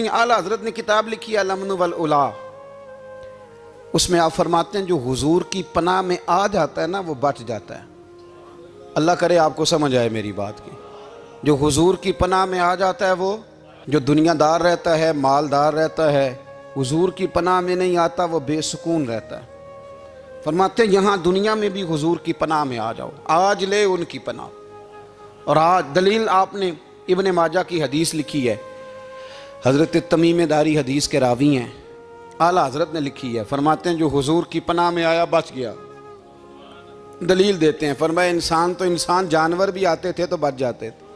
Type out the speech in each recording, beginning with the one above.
आला हजरत ने किताब लिखी है अल-अम्न वल उला, उसमें आप फरमाते हैं जो हुजूर की पनाह में आ जाता है ना वो बच जाता है। अल्लाह करे आपको समझ आए मेरी बात की। जो हुजूर की पनाह में आ जाता है वो, जो दुनियादार रहता है, मालदार रहता है, हुजूर की पनाह में नहीं आता वो बेसुकून रहता है। फरमाते हैं यहाँ दुनिया में भी हुजूर की पनाह में आ जाओ, आज ले उनकी पनाह। और आज दलील आपने इब्ने माजा की हदीस लिखी है, हज़रत तमीम दारी हदीस के रावी हैं, आला हज़रत ने लिखी है। फरमाते हैं जो हुजूर की पनाह में आया बच गया। दलील देते हैं, फरमाया इंसान तो इंसान, जानवर भी आते थे तो बच जाते थे।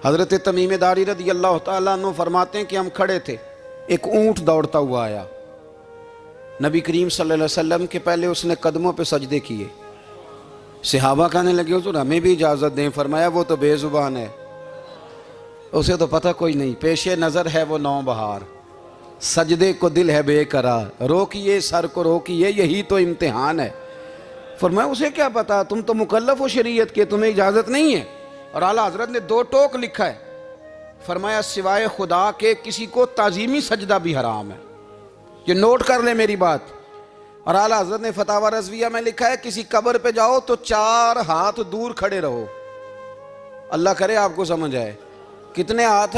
हज़रत तमीम दारी रज़ी अल्लाह तआला अन्हु फरमाते हैं कि हम खड़े थे, एक ऊँट दौड़ता हुआ आया, नबी करीम सल्लल्लाहु अलैहि वसल्लम के पहले उसने कदमों पे सजदे किए। सहाबा कहने लगे हुजूर हमें भी इजाज़त दें। फरमाया वो तो बेज़ुबान है, उसे तो पता कोई नहीं, पेशे नज़र है वो नौ बहार, सजदे को दिल है बेकरार, रोकिए सर को रोकिए यही तो इम्तिहान है। फरमाया उसे क्या पता, तुम तो मुकल्लफ हो शरीयत के, तुम्हें इजाज़त नहीं है। और आला हज़रत ने दो टोक लिखा है, फरमाया सिवाय खुदा के किसी को ताज़ीमी सजदा भी हराम है। ये नोट कर ले मेरी बात। और आला हज़रत ने फतावा रज़विया में लिखा है किसी कब्र पे जाओ तो 4 हाथ दूर खड़े रहो। अल्लाह करे आपको समझ आए, कितने हाथ?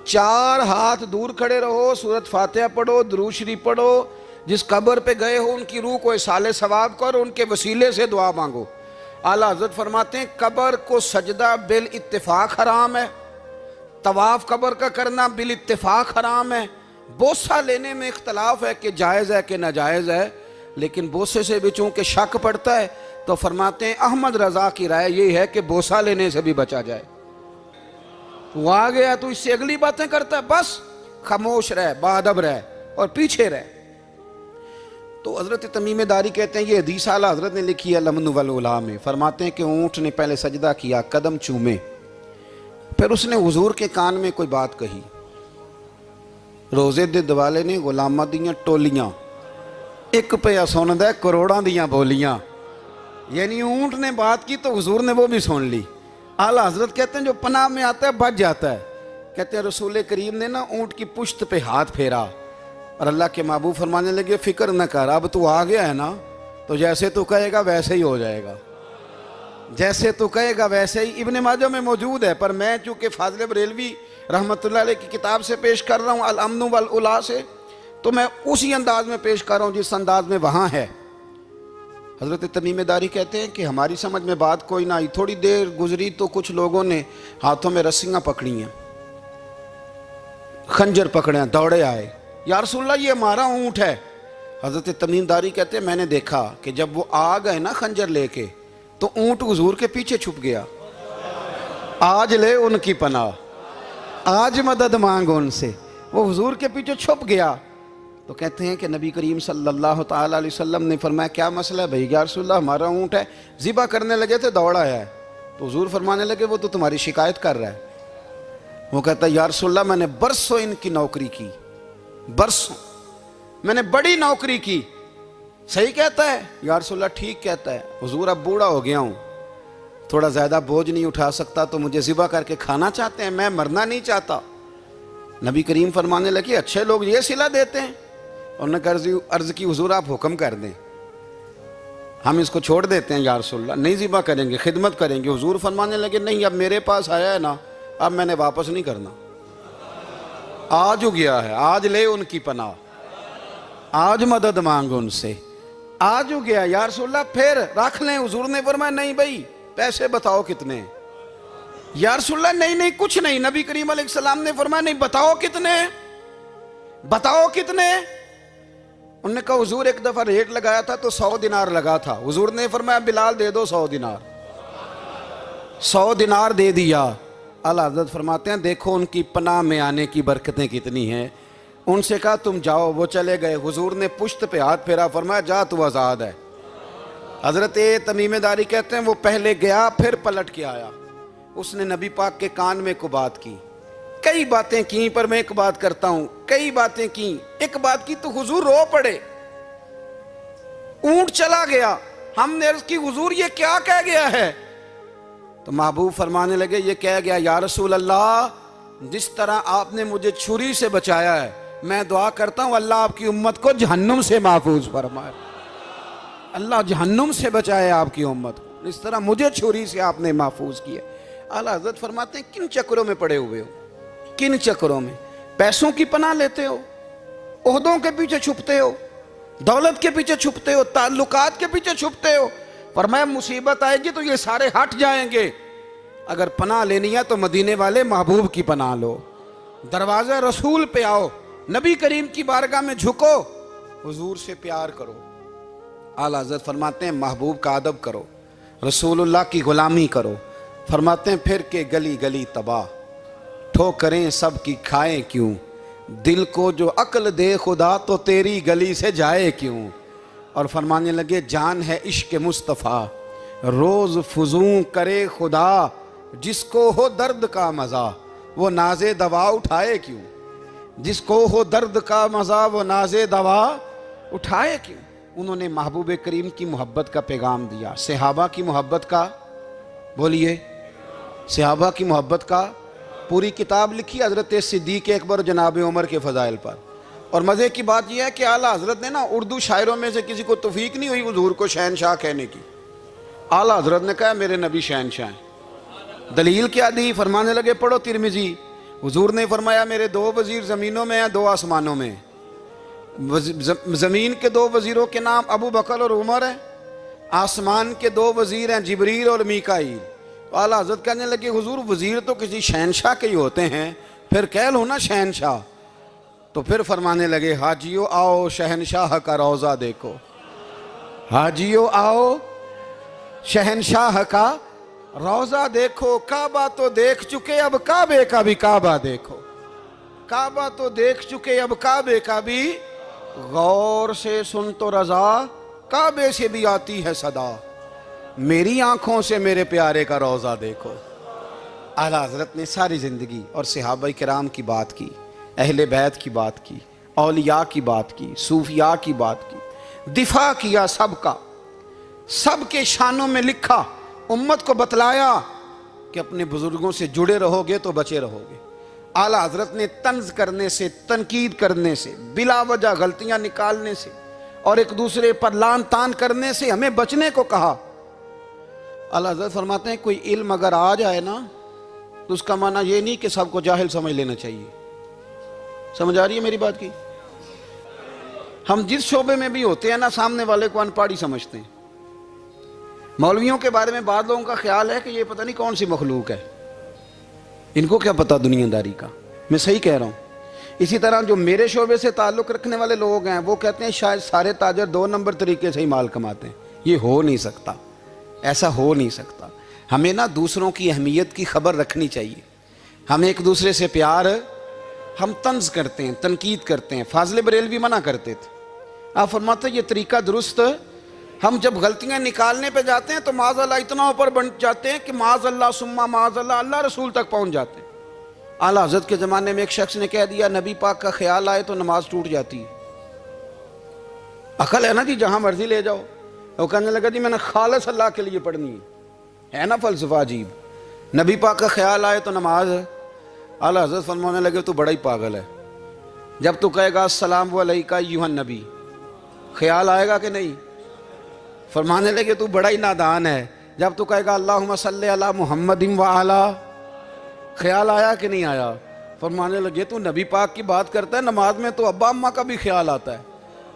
4 हाथ दूर खड़े रहो, सूरत फातिहा पढ़ो, दुरूद शरीफ पढ़ो, जिस कब्र पे गए हो उनकी रूह को इसाले सवाब करो, उनके वसीले से दुआ मांगो। आला हज़रत फरमाते हैं कब्र को सजदा बिल इत्तिफाक हराम है, तवाफ कब्र का करना बिल इत्तिफाक हराम है, बोसा लेने में इख्तलाफ है कि जायज़ है कि नाजायज़ है, लेकिन बोसे से भी चूँकि शक पड़ता है तो फरमाते हैं अहमद रज़ा की राय ये है कि बोसा लेने से भी बचा जाए। वो आ गया तो इससे अगली बातें करता है, बस खामोश रह, बाअदब रह और पीछे रह। तो हज़रत तमीम दारी कहते हैं ये हदीस आला हज़रत ने लिखी है अल-अम्न वल उला में। फरमाते हैं कि ऊँट ने पहले सजदा किया, कदम चूमे, फिर उसने हुजूर के कान में कोई बात कही। रोज़े दे दिवाले ने गुलामां दियां टोलियां, एक पे सुनदा करोड़ां दियां बोलियां। यानी ऊँट ने बात की तो हुजूर ने वो भी सुन ली। आला हज़रत कहते हैं जो पनाह में आता है बच जाता है। कहते हैं रसूल करीम ने ना ऊँट की पुश्त पे हाथ फेरा और अल्लाह के महबूब फरमाने लगे फिक्र न कर, अब तू आ गया है ना तो जैसे तू कहेगा वैसे ही हो जाएगा, जैसे तू कहेगा वैसे ही। इब्ने माजा में मौजूद है, पर मैं चूँकि फाज़िल बरेलवी रहमतुल्लाह अलैह की किताब से पेश कर रहा हूँ अल-अम्न वल उला से, तो मैं उसी अंदाज में पेश कर रहा हूँ जिस अंदाज में वहाँ है। हज़रत तमीम दारी कहते हैं कि हमारी समझ में बात कोई ना आई, थोड़ी देर गुजरी तो कुछ लोगों ने हाथों में रस्सियाँ पकड़ी हैं, खंजर पकड़े हैं, दौड़े आए, या रसूलल्लाह ये हमारा ऊँट है। हज़रत तमीम दारी कहते हैं मैंने देखा कि जब वो आ गए ना खंजर लेके तो ऊँट हुजूर के पीछे छुप गया। आज ले उनकी पनाह, आज मदद मांग उनसे, वो हुजूर के पीछे छुप गया। तो कहते हैं कि नबी करीम सल्लल्लाहु ताला अलैहि वसल्लम ने फरमाया क्या मसला है भाई? या रसूलल्लाह हमारा ऊँट है, ज़िबा करने लगे थे दौड़ा है। तो हुजूर फरमाने लगे वो तो तुम्हारी शिकायत कर रहा है। वो कहता है या रसूलल्लाह मैंने बरसों इनकी नौकरी की, बरसों मैंने बड़ी नौकरी की। सही कहता है या रसूलल्लाह? ठीक कहता है। हुजूर अब बूढ़ा हो गया हूँ, थोड़ा ज़्यादा बोझ नहीं उठा सकता, तो मुझे ज़िबा करके खाना चाहते हैं, मैं मरना नहीं चाहता। नबी करीम फरमाने लगे अच्छे लोग ये सिला देते हैं। उन्होंने अर्ज़ की हुजूर आप हुक्म कर दें, हम इसको छोड़ देते हैं या रसूलल्लाह, नहीं ज़िबा करेंगे, खिदमत करेंगे। हुजूर फरमाने लगे नहीं अब मेरे पास आया है ना, अब मैंने वापस नहीं करना, आज हो गया है, आज ले उनकी पनाह, आज मदद मांग उनसे, आज हो गया या रसूलल्लाह फिर रख लें। हुजूर ने फरमाया नहीं भाई पैसे बताओ कितने? या रसूलल्लाह नहीं नहीं कुछ नहीं। नबी करीम अलैहिस्सलाम ने फरमाया नहीं बताओ कितने, बताओ कितने? उन्होंने कहा हुजूर एक दफा रेट लगाया था तो 100 दिनार लगा था। हुजूर ने फरमाया बिलाल दे दो 100 दिनार। 100 दिनार दे दिया। आला हज़रत फरमाते हैं देखो उनकी पनाह में आने की बरकतें कितनी हैं। उनसे कहा तुम जाओ, वो चले गए। हुजूर ने पुश्त पे हाथ फेरा, फरमाया जा तू आज़ाद है। हज़रत तमीम दारी कहते हैं वो पहले गया फिर पलट के आया, उसने नबी पाक के कान में को बात की, कई बातें की, पर मैं एक बात करता हूं, कई बातें की, एक बात की तो हुजूर रो पड़े। ऊंट चला गया, हमने अर्ज़ की हुजूर ये क्या कह गया है? तो महबूब फरमाने लगे ये कह गया या रसूल अल्लाह जिस तरह आपने मुझे छुरी से बचाया है, मैं दुआ करता हूं अल्लाह आपकी उम्मत को जहन्नुम से महफूज फरमाए। अल्लाह जहन्नुम से बचाए आपकी उम्मत को, इस तरह मुझे छुरी से आपने महफूज किया। आला हज़रत फरमाते हैं किन चक्करों में पड़े हुए हो, किन चक्करों में? पैसों की पनाह लेते हो, ओहदों के पीछे छुपते हो, दौलत के पीछे छुपते हो, ताल्लुकात के पीछे छुपते हो। फरमाया मुसीबत आएगी तो ये सारे हट जाएंगे। अगर पनाह लेनी है तो मदीने वाले महबूब की पनाह लो, दरवाज़ा रसूल पे आओ, नबी करीम की बारगाह में झुको, हुजूर से प्यार करो। आला हज़रत फरमाते हैं महबूब का अदब करो, रसूलुल्लाह की गुलामी करो। फरमाते हैं फिर के गली गली तबाह, ठोकरें सब की खाएं क्यों, दिल को जो अक्ल दे खुदा तो तेरी गली से जाए क्यों। और फरमाने लगे जान है इश्क मुस्तफ़ा, रोज़ फुजूं करे खुदा, जिसको हो दर्द का मज़ा वो नाज़े दवा उठाए क्यों, जिसको हो दर्द का मज़ा वो नाज़े दवा उठाए क्यों। उन्होंने महबूब करीम की मोहब्बत का पैगाम दिया, सहाबा की मोहब्बत का, बोलिए, सहाबा की मोहब्बत का पूरी किताब लिखी हज़रत सिद्दीक़ अकबर जनाब उमर के फ़ज़ाइल पर। और मज़े की बात यह है कि आला हज़रत ने ना उर्दू शायरों में से किसी को तौफीक नहीं हुई हुजूर को शहनशाह कहने की। आला हज़रत ने कहा मेरे नबी शहनशाह हैं। दलील क्या दी? फरमाने लगे पढ़ो तिरमिज़ी, हुजूर ने फरमाया मेरे दो वज़ीर ज़मीनों में हैं, दो आसमानों में। ज़मीन के दो वज़ीरों के नाम अबू बकर और उमर हैं, आसमान के दो वज़ीर हैं जिब्रील और मीकाईल। तो आला हज़रत कहने लगे हुजूर वज़ीर तो किसी शहनशाह के ही होते हैं, फिर कह लो ना शहनशाह। तो फिर फरमाने लगे हाजियो आओ शहनशाह का रोज़ा देखो, हाजियो आओ शहनशाह का रोज़ा देखो। काबा तो देख चुके अब काबे का भी काबा देखो, काबा तो देख चुके अब काबे का भी, गौर से सुन तो रज़ा काबे से भी आती है सदा, मेरी आंखों से मेरे प्यारे का रोज़ा देखो। आला हज़रत ने सारी ज़िंदगी और सहाबा किराम की बात की, अहले बैत की बात की, औलिया की बात की, सूफिया की बात की, दिफा किया सबका, सबके शानों में लिखा, उम्मत को बतलाया कि अपने बुजुर्गों से जुड़े रहोगे तो बचे रहोगे। आला हज़रत ने तंज करने से, तनकीद करने से, बिला वजह गलतियां निकालने से और एक दूसरे पर लान तान करने से हमें बचने को कहा। आला हज़रत फरमाते हैं कोई इल्म अगर आ जाए ना तो उसका माना ये नहीं कि सबको जाहिल समझ लेना चाहिए। समझ आ रही है मेरी बात की? हम जिस शोबे में भी होते हैं ना, सामने वाले को अनपढ़ ही समझते हैं। मौलवियों के बारे में बाद लोगों का ख्याल है कि ये पता नहीं कौन सी मखलूक है, इनको क्या पता दुनियादारी का। मैं सही कह रहा हूँ। इसी तरह जो मेरे शोबे से ताल्लुक़ रखने वाले लोग हैं वो कहते हैं शायद सारे ताजर 2 नंबर तरीके से ही माल कमाते हैं। ये हो नहीं सकता, ऐसा हो नहीं सकता। हमें ना दूसरों की अहमियत की खबर रखनी चाहिए। हम एक दूसरे से प्यार, हम तंज करते हैं, तनकीद करते हैं। फाज़िल बरेलवी मना करते थे, आप फरमाते ये तरीका दुरुस्त। हम जब गलतियां निकालने पे जाते हैं तो माज़अल्लाह इतना ऊपर बन जाते हैं कि माज़अल्लाह सुम्मा माज़अल्लाह अल्लाह रसूल तक पहुंच जाते हैं। आला हज़रत के ज़माने में एक शख्स ने कह दिया नबी पाक का ख्याल आए तो नमाज टूट जाती है। अकल है ना जी, जहां मर्जी ले जाओ। वो कहने लगा जी मैंने खालिस अल्लाह के लिए पढ़नी है ना फ़लसफ़ा अजीब। नबी पाक का ख्याल आए तो नमाज। आला हज़रत फरमाने लगे तू बड़ा ही पागल है, जब तू कहेगा अस्सलामु अलैका अय्युहन नबी, ख्याल आएगा कि नहीं? फरमाने लगे तू बड़ा ही नादान है, जब तू कहेगा अल्लाहुम्मा सल्ली अला मुहम्मदिन व अला, ख्याल आया कि नहीं आया? फरमाने लगे तू नबी पाक की बात करता है, नमाज में तो अब्बा अम्मा का भी ख्याल आता है,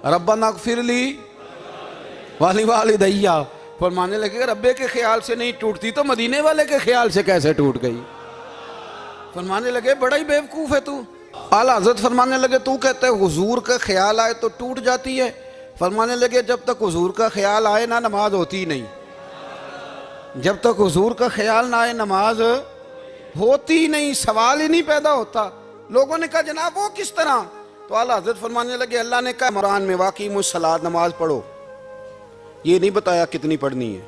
रब्बना ग़फ़िरली वाली वालिदैया। फरमाने लगे रब्बे के ख्याल से नहीं टूटती तो मदीने वाले के ख्याल से कैसे टूट गई? फरमाने लगे बड़ा ही बेवकूफ़ है तू। आला हज़रत फरमाने लगे तू कहता है हुजूर का ख्याल आए तो टूट जाती है। फरमाने लगे जब तक हुजूर का ख्याल आए ना नमाज होती नहीं, जब तक हुजूर का ख्याल ना आए नमाज होती नहीं, सवाल ही नहीं पैदा होता। लोगों ने कहा जनाब वो किस तरह? तो आला हज़रत फरमाने लगे अल्लाह ने कहा कुरान में वाक़ई मुस्सलात नमाज पढ़ो, ये नहीं बताया कितनी पढ़नी है,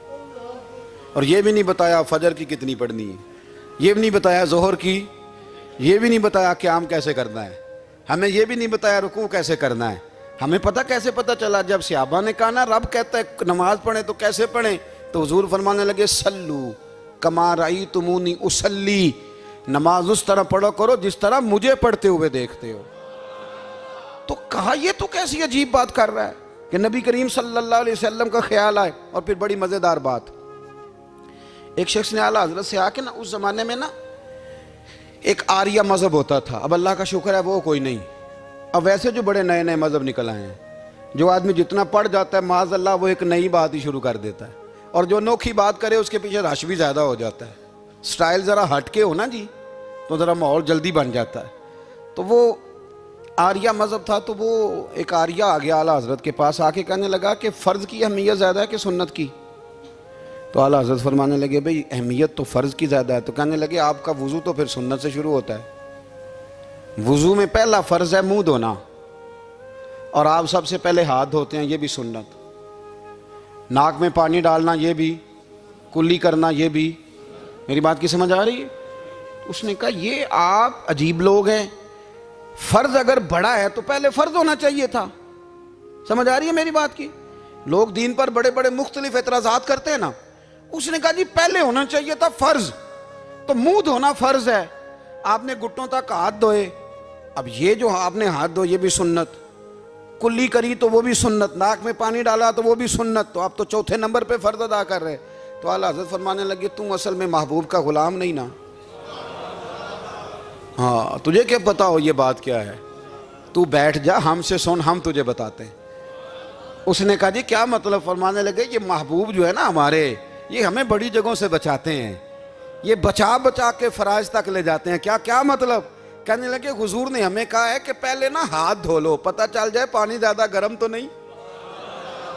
और ये भी नहीं बताया फजर की कितनी पढ़नी है, ये भी नहीं बताया जोहर की, ये भी नहीं बताया क़याम कैसे करना है, हमें ये भी नहीं बताया रुकू कैसे करना है। हमें पता कैसे पता चला? जब सहाबा ने कहा ना रब कहता है नमाज पढ़े तो कैसे पढ़ें, तो हुजूर फरमाने लगे सल्लू कमा रअयतुमूनी उसल्ली, नमाज उस तरह पढ़ो करो जिस तरह मुझे पढ़ते हुए देखते हो। तो कहा ये तो कैसी अजीब बात कर रहा है कि नबी करीम सल्लल्लाहु अलैहि वसल्लम का ख्याल आए। और फिर बड़ी मज़ेदार बात, एक शख्स ने आला हज़रत से आके ना, उस ज़माने में ना एक आर्या मज़हब होता था, अब अल्लाह का शुक्र है वो कोई नहीं। अब वैसे जो बड़े नए नए मज़हब निकल आए हैं, जो आदमी जितना पढ़ जाता है माज़अल्लाह वो एक नई बात ही शुरू कर देता है, और जो अनोखी बात करे उसके पीछे रश भी ज़्यादा हो जाता है। स्टाइल ज़रा हट के हो ना जी तो ज़रा माहौल जल्दी बन जाता है। तो वो आर्या मज़हब था, तो वो एक आर्या आ गया आला हज़रत के पास, आके कहने लगा कि फ़र्ज़ की अहमियत ज़्यादा है कि सुन्नत की। तो आला हज़रत फरमाने लगे भाई अहमियत तो फ़र्ज़ की ज़्यादा है। तो कहने लगे आपका वज़ू तो फिर सुन्नत से शुरू होता है। वज़ू में पहला फ़र्ज़ है मुँह धोना, और आप सबसे पहले हाथ धोते हैं, ये भी सुन्नत। नाक में पानी डालना ये भी, कुल्ली करना ये भी। मेरी बात की समझ आ रही है? उसने कहा ये आप अजीब लोग हैं, फ़र्ज़ अगर बड़ा है तो पहले फ़र्ज़ होना चाहिए था। समझ आ रही है मेरी बात की? लोग दीन पर बड़े बड़े मुख्तलिफ एतराज़ात करते हैं ना, उसने कहा जी पहले होना चाहिए था फ़र्ज़। तो मुंह धोना फ़र्ज़ है, आपने घुटनों तक हाथ धोए, अब ये जो आपने हाथ धोए ये भी सुन्नत, कुल्ली करी तो वो भी सुन्नत, नाक में पानी डाला तो वो भी सुन्नत, तो आप तो चौथे नंबर पे फ़र्ज़ अदा कर रहे। तो आला हज़रत फरमाने लगे तुम असल में महबूब का ग़ुलाम नहीं ना। हाँ तुझे क्या पता हो ये बात क्या है, तू बैठ जा हमसे सुन, हम तुझे बताते हैं। उसने कहा जी क्या मतलब? फरमाने लगे ये महबूब जो है ना हमारे, ये हमें बड़ी जगहों से बचाते हैं, ये बचा बचा के फ़राइज़ तक ले जाते हैं। क्या क्या मतलब? कहने लगे हुजूर ने हमें कहा है कि पहले ना हाथ धो लो, पता चल जाए पानी ज़्यादा गर्म तो नहीं,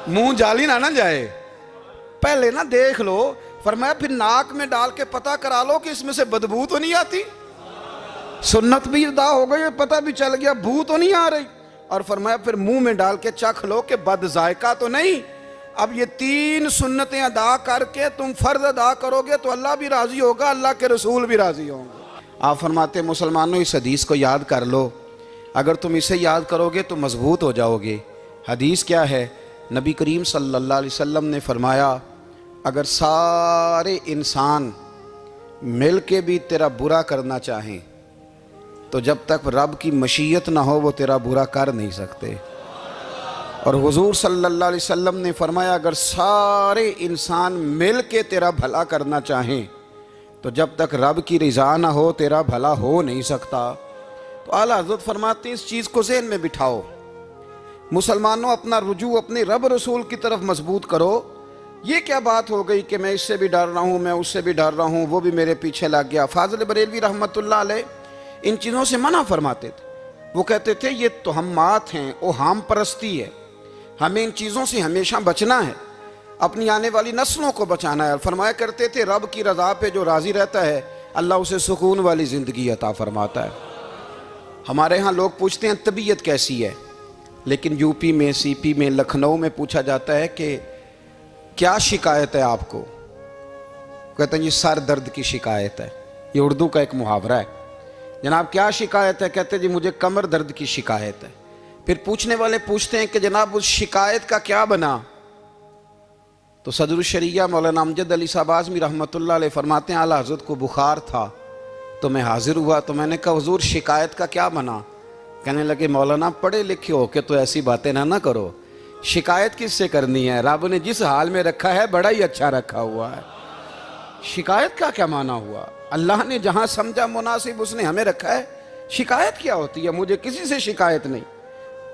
मुंह जाली ना जाए, पहले ना देख लो। फरमाया फिर नाक में डाल के पता करा लो कि इसमें से बदबू तो नहीं आती, सुन्नत भी अदा हो गई, पता भी चल गया बू तो नहीं आ रही। और फरमाया फिर मुंह में डाल के चख लो कि बद जायका तो नहीं। अब ये 3 सुन्नतें अदा करके तुम फ़र्ज़ अदा करोगे तो अल्लाह भी राज़ी होगा, अल्लाह के रसूल भी राज़ी होंगे। आप फरमाते मुसलमानों इस हदीस को याद कर लो, अगर तुम इसे याद करोगे तो मजबूत हो जाओगे। हदीस क्या है? नबी करीम सल्लल्लाहु अलैहि वसल्लम ने फरमाया अगर सारे इंसान मिल के भी तेरा बुरा करना चाहें तो जब तक रब की मशीयत ना हो वो तेरा बुरा कर नहीं सकते। और हुजूर सल्लल्लाहु अलैहि वसल्लम ने फरमाया अगर सारे इंसान मिल के तेरा भला करना चाहें तो जब तक रब की रज़ा ना हो तेरा भला हो नहीं सकता। तो आला हज़रत फरमाते इस चीज़ को ज़हन में बिठाओ, मुसलमानों अपना रुजू अपने रब रसूल की तरफ मजबूत करो। ये क्या बात हो गई कि मैं इससे भी डर रहा हूँ, मैं उससे भी डर रहा हूँ, वो भी मेरे पीछे लग गया। फाज़िल बरेलवी रहमतुल्लाह अलैह इन चीज़ों से मना फरमाते थे। वो कहते थे ये तोहमात हैं, वो हम परस्ती है, हमें इन चीज़ों से हमेशा बचना है, अपनी आने वाली नस्लों को बचाना है। फरमाया करते थे रब की रज़ा पे जो राज़ी रहता है अल्लाह उसे सुकून वाली ज़िंदगी अता फरमाता है। हमारे यहाँ लोग पूछते हैं तबीयत कैसी है, लेकिन यूपी में, सीपी में, लखनऊ में पूछा जाता है कि क्या शिकायत है आपको? कहते हैं ये सर दर्द की शिकायत है। ये उर्दू का एक मुहावरा है। जनाब क्या शिकायत है? कहते हैं जी मुझे कमर दर्द की शिकायत है। फिर पूछने वाले पूछते हैं कि जनाब उस शिकायत का क्या बना? तो सदरुल शरिया मौलाना अमजद अली साहब आज़मी रहमतुल्लाह अलैह फरमाते हैं आला हज़रत को बुखार था तो मैं हाजिर हुआ, तो मैंने कहा हुजूर शिकायत का क्या बना? कहने लगे मौलाना पढ़े लिखे हो के तो ऐसी बातें ना करो, शिकायत किससे करनी है? रब ने जिस हाल में रखा है बड़ा ही अच्छा रखा हुआ है, शिकायत का क्या माना हुआ? अल्लाह ने जहाँ समझा मुनासिब उसने हमें रखा है, शिकायत क्या होती है? मुझे किसी से शिकायत नहीं।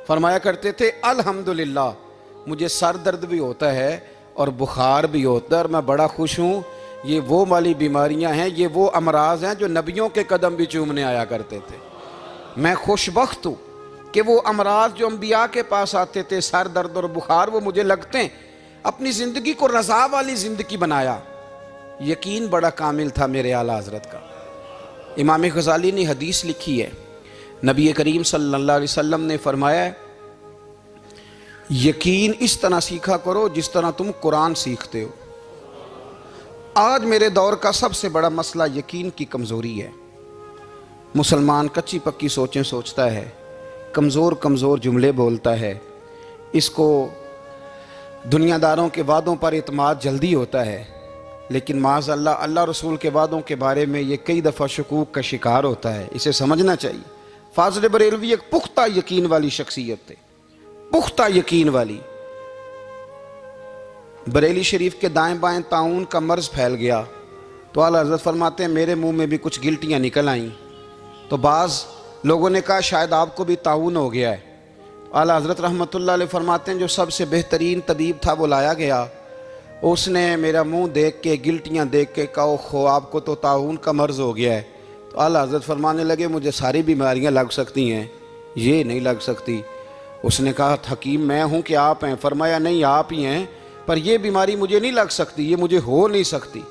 फरमाया करते थे अल्हम्दुलिल्लाह मुझे सर दर्द भी होता है और बुखार भी होता है और मैं बड़ा खुश हूँ। ये वो वाली बीमारियाँ हैं, ये वो अमराज हैं जो नबियों के कदम भी चूमने आया करते थे। मैं खुशबख्त हूँ कि वो अमराज जो अम्बिया के पास आते थे, सर दर्द और बुखार, वो मुझे लगते हैं। अपनी ज़िंदगी को रज़ा वाली ज़िंदगी बनाया। यकीन बड़ा कामिल था मेरे आला हज़रत का। इमाम गज़ाली ने हदीस लिखी है, नबी करीम सल्लल्लाहु अलैहि वसल्लम ने फरमाया यकीन इस तरह सीखा करो जिस तरह तुम कुरान सीखते हो। आज मेरे दौर का सबसे बड़ा मसला यकीन की कमज़ोरी है। मुसलमान कच्ची पक्की सोचें सोचता है, कमज़ोर कमज़ोर जुमले बोलता है, इसको दुनियादारों के वादों पर इत्माद जल्दी होता है। लेकिन माज़ अल्लाह अल्लाह रसूल के वादों के बारे में ये कई दफ़ा शकूक का शिकार होता है, इसे समझना चाहिए। फाज़िल बरेलवी एक पुख्ता यकीन वाली शख्सियत थे, पुख्ता यकीन वाली। बरेली शरीफ के दाएं बाएं ताउन का मर्ज फैल गया तो आला हज़रत फरमाते हैं मेरे मुंह में भी कुछ गिल्टियाँ निकल आईं। तो बाज़ लोगों ने कहा शायद आपको भी ताउन हो गया है। आला हज़रत रहमतुल्लाह अलैह फरमाते हैं जो सबसे बेहतरीन तबीब था वो लाया गया, उसने मेरा मुंह देख के गिल्टियाँ देख के कहा खो आपको तो ताउन का मर्ज हो गया है। तो आला हज़रत फरमाने लगे मुझे सारी बीमारियाँ लग सकती हैं, ये नहीं लग सकती। उसने कहा हकीम मैं हूँ कि आप हैं? फरमाया नहीं आप ही हैं, पर यह बीमारी मुझे नहीं लग सकती, ये मुझे हो नहीं सकती।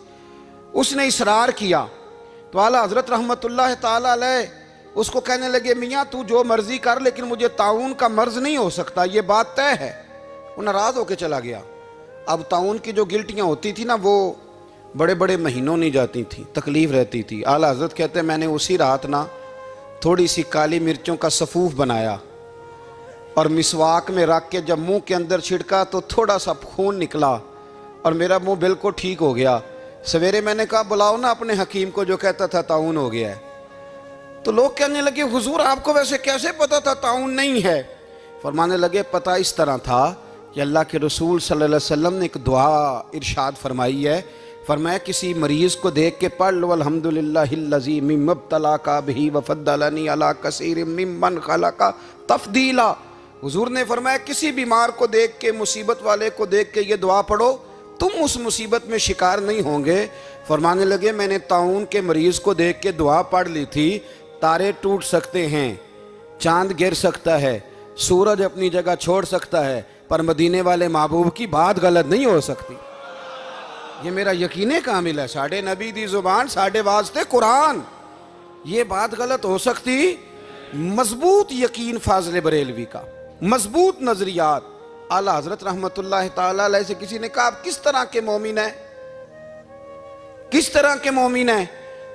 उसने इसरार किया तो आला हज़रत रहमतुल्लाह ताला अलैह उसको कहने लगे मियाँ तू जो मर्जी कर लेकिन मुझे ताउन का मर्ज नहीं हो सकता, ये बात तय है। वो नाराज़ होकर चला गया। अब ताउन की जो गिल्टियाँ होती थी ना वो बड़े बड़े महीनों नहीं जाती थी, तकलीफ़ रहती थी। आला हज़रत कहते हैं मैंने उसी रात ना थोड़ी सी काली मिर्चों का सफ़ूफ बनाया और मिसवाक में रख के जब मुंह के अंदर छिड़का तो थोड़ा सा खून निकला और मेरा मुंह बिल्कुल ठीक हो गया। सवेरे मैंने कहा बुलाओ ना अपने हकीम को जो कहता था ताउन हो गया है। तो लोग कहने लगे हुजूर आपको वैसे कैसे पता था ताउन नहीं है? फरमाने लगे पता इस तरह था कि अल्लाह के रसूल सल्लल्लाहु अलैहि वसल्लम ने एक दुआ इरशाद फरमाई है। फरमाया किसी मरीज़ को देख के पढ़ लो अल्हम्दुलिल्लाहिल्लज़ी मिम्मब्तला का बिही वफ़द्दलनी अला कसीर मिम्मन खलका तफ़दीला। हुजूर ने फरमाया किसी बीमार को देख के, मुसीबत वाले को देख के ये दुआ पढ़ो, तुम उस मुसीबत में शिकार नहीं होंगे। फरमाने लगे मैंने ताउन के मरीज़ को देख के दुआ पढ़ ली थी। तारे टूट सकते हैं, चांद गिर सकता है, सूरज अपनी जगह छोड़ सकता है, पर मदीने वाले महबूब की बात गलत नहीं हो सकती। ये मेरा यकीन कामिल है। साढ़े नबी दी जुबान साढ़े वास्ते कुरान, ये बात गलत हो सकती? मजबूत यकीन फाज़िल बरेलवी का, मजबूत नजरियात। आला हज़रत रहमतुल्लाह ताला अलैह से किसी ने कहा आप किस तरह के मोमिन हैं, किस तरह के मोमिन हैं?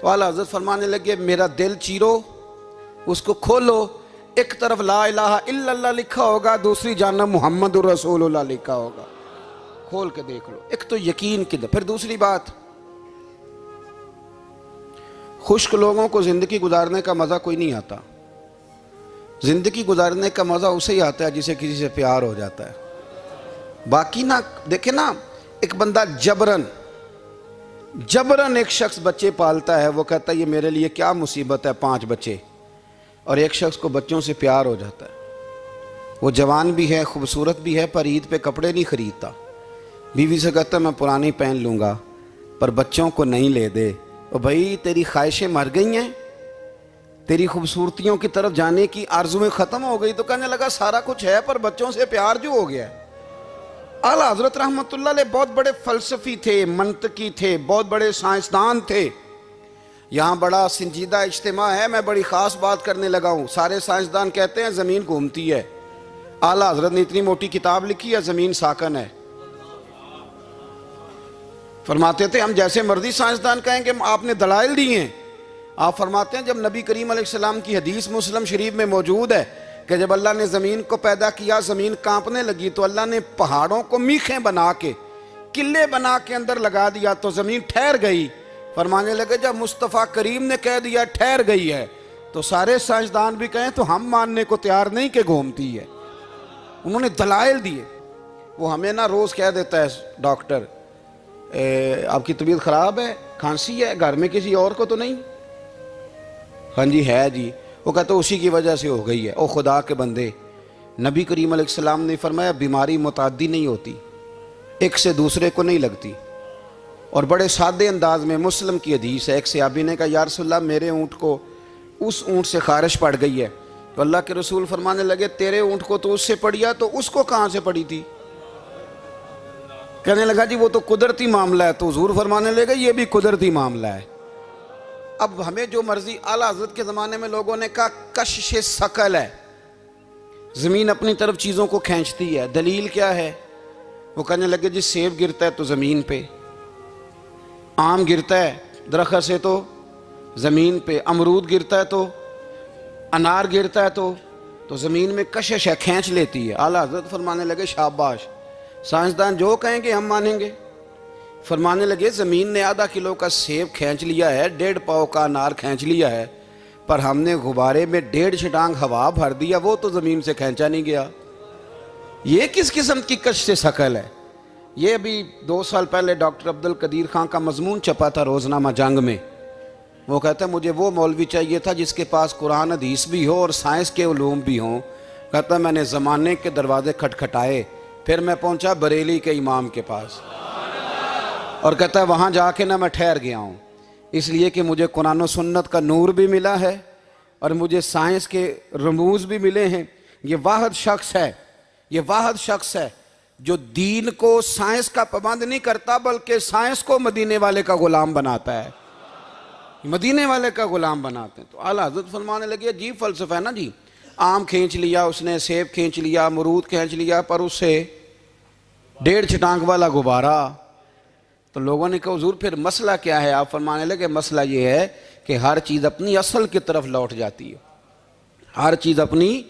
तो आला हज़रत फरमाने लगे मेरा दिल चीरो, उसको खोलो, एक तरफ ला इलाहा इल्लल्लाह लिखा होगा, दूसरी जानब मुहम्मदुर रसूलुल्लाह लिखा होगा, खोल के देख लो। एक तो यकीन की। फिर दूसरी बात, खुश्क लोगों को जिंदगी गुजारने का मज़ा कोई नहीं आता। जिंदगी गुजारने का मज़ा उसे ही आता है जिसे किसी से प्यार हो जाता है। बाकी ना देखे ना, एक बंदा जबरन एक शख्स बच्चे पालता है, वो कहता है ये मेरे लिए क्या मुसीबत है 5 बच्चे, और एक शख्स को बच्चों से प्यार हो जाता है। वो जवान भी है, खूबसूरत भी है, पर ईद पे कपड़े नहीं खरीदता। बीवी से कहता मैं पुरानी पहन लूँगा पर बच्चों को नहीं ले दे। और भाई तेरी ख्वाहिशें मर गई हैं, तेरी खूबसूरतियों की तरफ जाने की आरज़ुएं ख़त्म हो गई। तो कहने लगा सारा कुछ है पर बच्चों से प्यार जो हो गया है। आला हज़रत रहमतुल्लाह अलैह बहुत बड़े फ़लसफ़ी थे, मंतकी थे, बहुत बड़े साइंसदान थे। यहाँ बड़ा संजीदा इज्तिमा है, मैं बड़ी ख़ास बात करने लगा हूँ। सारे साइंसदान कहते हैं ज़मीन घूमती है। आला हज़रत ने इतनी मोटी किताब लिखी है ज़मीन साकन है। फरमाते थे हम जैसे मर्जी साइंसदान कहेंगे आपने दलाइल दिए हैं। आप फरमाते हैं जब नबी करीम अलैहिस्सलाम की हदीस मुस्लिम शरीफ में मौजूद है कि जब अल्लाह ने ज़मीन को पैदा किया ज़मीन कांपने लगी तो अल्लाह ने पहाड़ों को मीखें बना के, किले बना के अंदर लगा दिया तो ज़मीन ठहर गई। फरमाने लगे जब मुस्तफ़ा करीम ने कह दिया ठहर गई है तो सारे साइंसदान भी कहें तो हम मानने को तैयार नहीं कि घूमती है। उन्होंने दलाइल दिए। वो हमें ना रोज़ कह देता है डॉक्टर आपकी तबीयत ख़राब है, खांसी है, घर में किसी और को तो नहीं? हाँ जी है जी। वो कहते उसी की वजह से हो गई है। ओ खुदा के बंदे, नबी करीम अलैहिस्सलाम ने फरमाया बीमारी मुताद्दी नहीं होती, एक से दूसरे को नहीं लगती। और बड़े सादे अंदाज में मुस्लिम की हदीस है, एक सहाबी ने कहा या रसूलल्लाह मेरे ऊँट को उस ऊँट से खारिश पड़ गई है। तो अल्लाह के रसूल फरमाने लगे तेरे ऊँट को तो उससे पड़ी है तो उसको कहाँ से पड़ी थी? कहने लगा जी वो तो कुदरती मामला है। तो हुजूर फरमाने लगे ये भी कुदरती मामला है। अब हमें जो मर्जी, आला हज़रत के ज़माने में लोगों ने कहा कशिश सकल है, ज़मीन अपनी तरफ चीज़ों को खींचती है। दलील क्या है? वो कहने लगे जी सेब गिरता है तो ज़मीन पे, आम गिरता है दरख्त से तो ज़मीन पे, अमरूद गिरता है तो, अनार गिरता है तो ज़मीन में कशिश है, खींच लेती है। आला हज़रत फरमाने लगे शाबाश, साइंसदान जो कहेंगे हम मानेंगे। फरमाने लगे ज़मीन ने आधा किलो का सेब खींच लिया है, 1.5 पाव का अनार खींच लिया है, पर हमने गुब्बारे में 1.5 छटांग हवा भर दिया, वो तो ज़मीन से खींचा नहीं गया। ये किस किस्म की कश से शकल है? ये अभी 2 साल पहले डॉक्टर अब्दुल कदीर खान का मजमून छपा था रोज़नामा जंग में। वो कहता है मुझे वो मौलवी चाहिए था जिसके पास कुरान हदीस भी हो और साइंस के उलूम भी हों। कहता मैंने ज़माने के दरवाजे खटखटाए, फिर मैं पहुंचा बरेली के इमाम के पास, और कहता है वहाँ जाके ना मैं ठहर गया हूँ, इसलिए कि मुझे कुरान और सुन्नत का नूर भी मिला है और मुझे साइंस के रमूज़ भी मिले हैं। ये वाहिद शख्स है, ये वाहिद शख्स है जो दीन को साइंस का पाबंद नहीं करता, बल्कि साइंस को मदीने वाले का गुलाम बनाता है, मदीने वाले का गुलाम बनाते हैं। तो आला हज़रत फरमाने लगे अजीब फ़लसफ़ा है ना जी, आम खींच लिया उसने, सेब खींच लिया, अमरूद खींच लिया, पर उससे 1.5 छटांग वाला गुब्बारा। तो लोगों ने कहा हुज़ूर फिर मसला क्या है? आप फरमाने लगे मसला ये है कि हर चीज़ अपनी असल की तरफ लौट जाती है, हर चीज़ अपनी,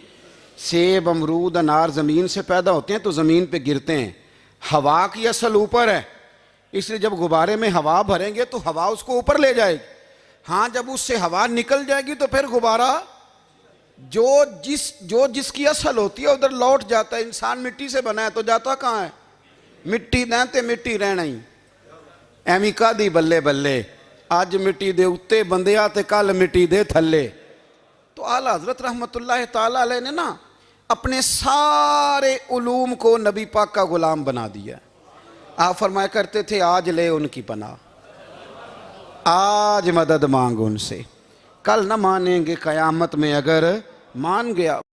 सेब अमरूद अनार ज़मीन से पैदा होते हैं तो ज़मीन पे गिरते हैं, हवा की असल ऊपर है, इसलिए जब गुब्बारे में हवा भरेंगे तो हवा उसको ऊपर ले जाएगी। हाँ, जब उससे हवा निकल जाएगी तो फिर गुब्बारा जो जिसकी असल होती है उधर लौट जाता है। इंसान मिट्टी से बना है तो जाता कहाँ है? मिट्टी ना ते मिट्टी रहना ही एवं कादी बल्ले बल्ले, अज मिट्टी दे उत्ते बंदिया ते कल मिट्टी दे थल्ले। तो आला हज़रत रहमतुल्लाह ताला अलैह ने ना अपने सारे उलूम को नबी पाक का गुलाम बना दिया। आप फरमाया करते थे आज ले उनकी पनाह, आज मदद मांग उनसे, कल न मानेंगे क़यामत में अगर मान गया।